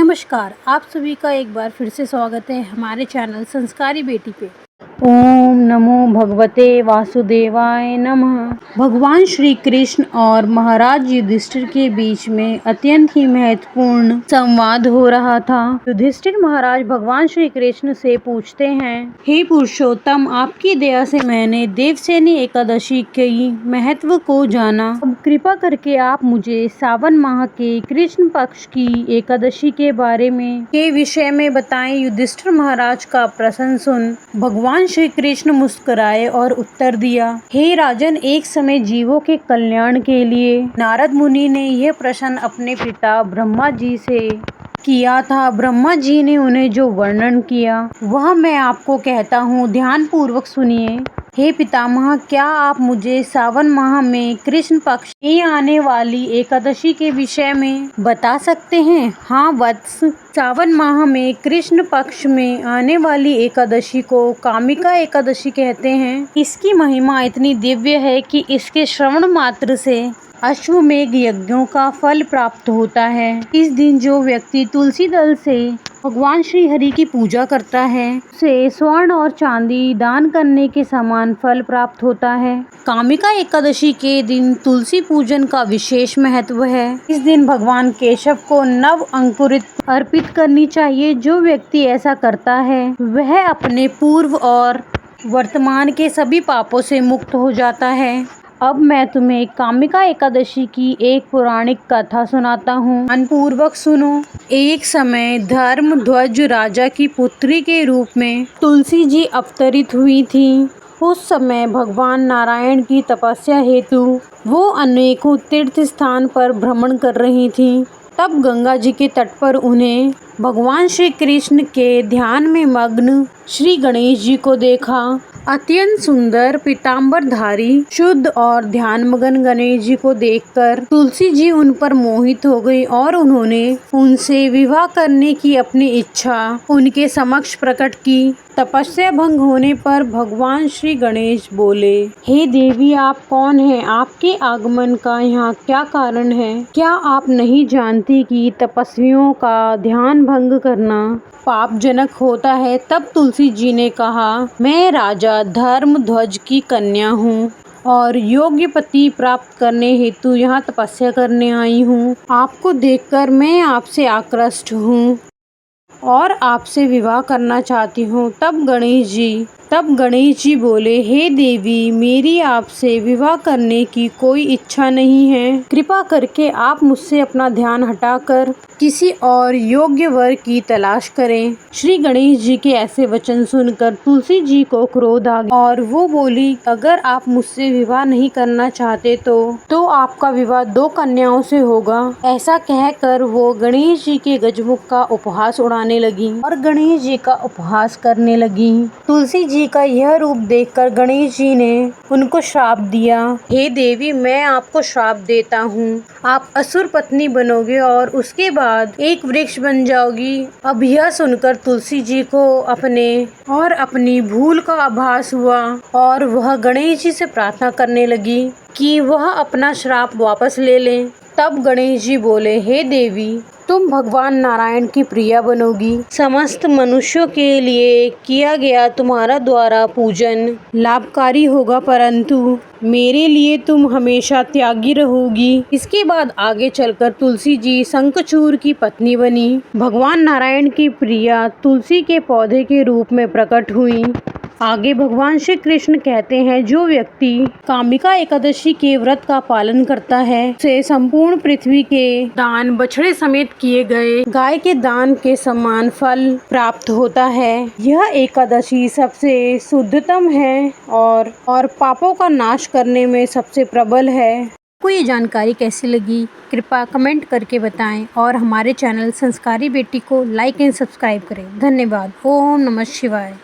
नमस्कार, आप सभी का एक बार फिर से स्वागत है हमारे चैनल संस्कारी बेटी पे। ओम नमो भगवते वासुदेवाय नमः। भगवान श्री कृष्ण और महाराज युधिष्ठिर के बीच में अत्यंत ही महत्वपूर्ण संवाद हो रहा था। युधिष्ठिर महाराज भगवान श्री कृष्ण से पूछते हैं, हे पुरुषोत्तम, आपकी दया से मैंने देवसेनी एकादशी के महत्व को जाना। अब कृपा करके आप मुझे सावन माह के कृष्ण पक्ष की एकादशी के बारे में के विषय में बताएं। युधिष्ठिर महाराज का प्रश्न सुन भगवान श्री कृष्ण मुस्कुराए और उत्तर दिया, हे राजन, एक समय जीवों के कल्याण के लिए नारद मुनि ने यह प्रश्न अपने पिता ब्रह्मा जी से किया था। ब्रह्मा जी ने उन्हें जो वर्णन किया वह मैं आपको कहता हूँ, ध्यान पूर्वक सुनिए। हे पितामह, क्या आप मुझे सावन माह में कृष्ण पक्ष में आने वाली एकादशी के विषय में बता सकते हैं? हाँ वत्स, सावन माह में कृष्ण पक्ष में आने वाली एकादशी को कामिका एकादशी कहते हैं। इसकी महिमा इतनी दिव्य है कि इसके श्रवण मात्र से अश्वमेघ यज्ञों का फल प्राप्त होता है। इस दिन जो व्यक्ति तुलसी दल से भगवान श्री हरि की पूजा करता है उसे स्वर्ण और चांदी दान करने के समान फल प्राप्त होता है। कामिका एकादशी के दिन तुलसी पूजन का विशेष महत्व है। इस दिन भगवान केशव को नव अंकुरित अर्पित करनी चाहिए। जो व्यक्ति ऐसा करता है वह अपने पूर्व और वर्तमान के सभी पापों से मुक्त हो जाता है। अब मैं तुम्हें कामिका एकादशी की एक पौराणिक कथा सुनाता हूँ, ध्यानपूर्वक सुनो। एक समय धर्मध्वज राजा की पुत्री के रूप में तुलसी जी अवतरित हुई थी। उस समय भगवान नारायण की तपस्या हेतु वो अनेकों तीर्थ स्थान पर भ्रमण कर रही थीं। तब गंगा जी के तट पर उन्हें भगवान श्री कृष्ण के ध्यान में मग्न श्री गणेश जी को देखा। अत्यंत सुंदर पीताम्बरधारी, शुद्ध और ध्यानमग्न गणेश जी को देखकर तुलसी जी उन पर मोहित हो गई और उन्होंने उनसे विवाह करने की अपनी इच्छा उनके समक्ष प्रकट की। तपस्या भंग होने पर भगवान श्री गणेश बोले, हे देवी, आप कौन हैं? आपके आगमन का यहाँ क्या कारण है? क्या आप नहीं जानती कि तपस्वियों का ध्यान भंग करना पापजनक होता है? तब तुलसी जी ने कहा, मैं राजा धर्मध्वज की कन्या हूँ और योग्य पति प्राप्त करने हेतु यहाँ तपस्या करने आई हूँ। आपको देखकर मैं आपसे आकृष्ट हूँ और आपसे विवाह करना चाहती हूँ। तब गणेश जी बोले, हे देवी, मेरी आपसे विवाह करने की कोई इच्छा नहीं है। कृपा करके आप मुझसे अपना ध्यान हटाकर किसी और योग्य वर की तलाश करें। श्री गणेश जी के ऐसे वचन सुनकर तुलसी जी को क्रोध आ गया और वो बोली, अगर आप मुझसे विवाह नहीं करना चाहते तो आपका विवाह 2 कन्याओं से होगा। ऐसा कहकर वो गणेश जी के गजमुख का उपहास उड़ाने लगी और गणेश जी का उपहास करने लगी। तुलसी जी का यह रूप देखकर गणेश जी ने उनको श्राप दिया, हे देवी, मैं आपको श्राप देता हूँ, आप असुर पत्नी बनोगे और उसके बाद एक वृक्ष बन जाओगी। अब यह सुनकर तुलसी जी को अपनी भूल का आभास हुआ और वह गणेश जी से प्रार्थना करने लगी कि वह अपना श्राप वापस ले लें। तब गणेश जी बोले, हे देवी, तुम भगवान नारायण की प्रिया बनोगी। समस्त मनुष्यों के लिए किया गया तुम्हारा द्वारा पूजन लाभकारी होगा, परंतु मेरे लिए तुम हमेशा त्यागी रहोगी। इसके बाद आगे चलकर तुलसी जी शंखचूड़ की पत्नी बनी। भगवान नारायण की प्रिया तुलसी के पौधे के रूप में प्रकट हुई। आगे भगवान श्री कृष्ण कहते हैं, जो व्यक्ति कामिका एकादशी के व्रत का पालन करता है उसे संपूर्ण पृथ्वी के दान बछड़े समेत किए गए गाय के दान के समान फल प्राप्त होता है। यह एकादशी सबसे शुद्धतम है और पापों का नाश करने में सबसे प्रबल है। आपको ये जानकारी कैसी लगी? कृपया कमेंट करके बताएं और हमारे चैनल संस्कारी बेटी को लाइक एंड सब्सक्राइब करें। धन्यवाद। ओम नमः शिवाय।